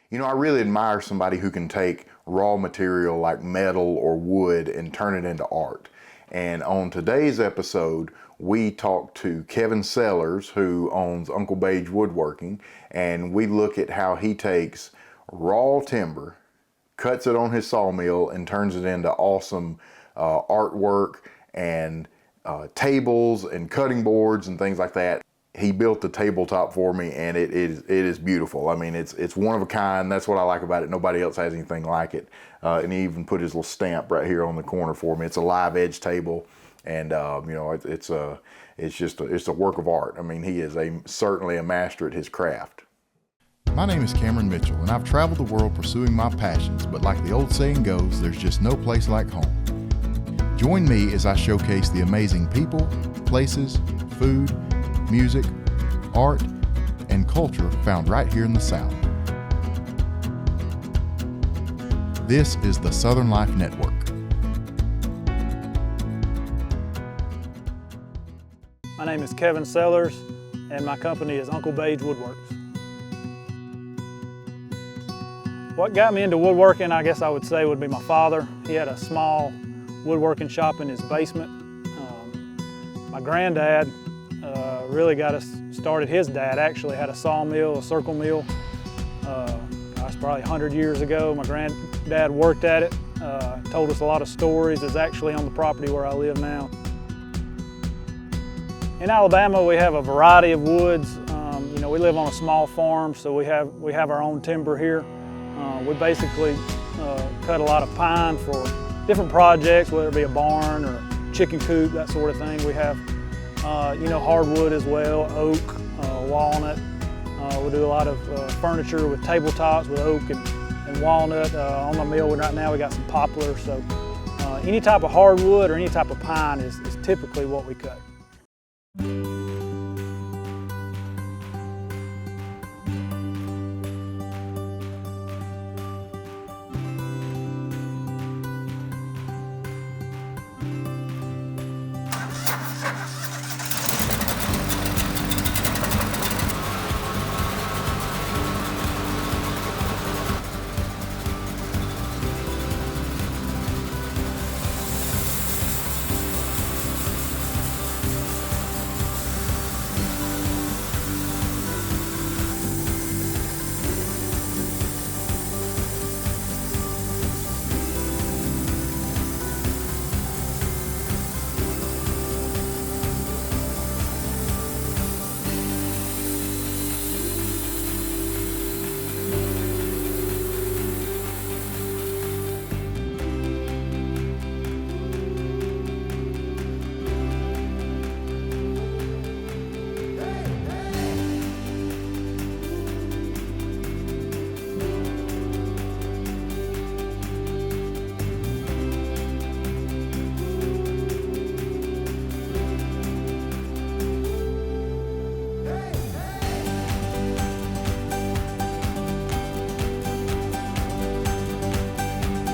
You know, I really admire somebody who can take raw material like metal or wood and turn it into art. And on today's episode, we talked to Kevin Sellers, who owns Uncle Beige Woodworking, and we look at how he takes raw timber, cuts it on his sawmill, and turns it into awesome artwork and tables and cutting boards and things like that. He built the tabletop for me, and it is beautiful. I mean, it's one of a kind. That's what I like about it. Nobody else has anything like it. And he even put his little stamp right here on the corner for me. It's a live edge table, and you know, it's a work of art. I mean, he is certainly a master at his craft. My name is Cameron Mitchell, and I've traveled the world pursuing my passions, but like the old saying goes, there's just no place like home. Join me as I showcase the amazing people, places, food, music, art, and culture found right here in the South. This is the Southern Life Network. My name is Kevin Sellers, and my company is Uncle Beige Woodworks. What got me into woodworking, I guess I would say, would be my father. He had a small woodworking shop in his basement. My granddad really got us started. His dad actually had a sawmill, a circle mill. Gosh, probably 100 years ago. My granddad worked at it, told us a lot of stories. It's actually on the property where I live now. In Alabama, we have a variety of woods. You know, we live on a small farm, so we have our own timber here. We basically cut a lot of pine for different projects, whether it be a barn or chicken coop, that sort of thing. We have you know, hardwood as well, oak, walnut. We do a lot of furniture with tabletops with oak and walnut. On my mill right now we got some poplar, so any type of hardwood or any type of pine is typically what we cut.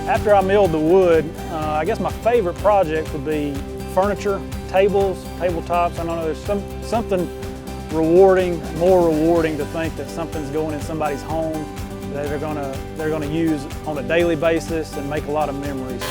After I milled the wood, I guess my favorite project would be furniture, tables, tabletops. I don't know, there's something rewarding, more rewarding to think that something's going in somebody's home that they're gonna use on a daily basis and make a lot of memories.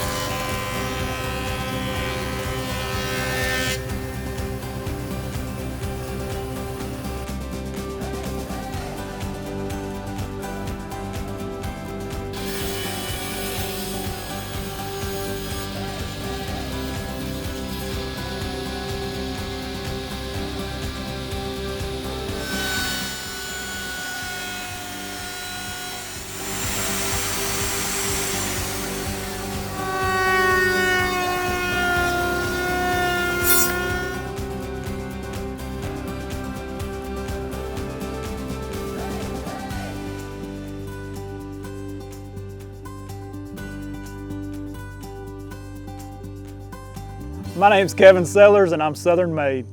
My name's Kevin Sellers, and I'm Southern made.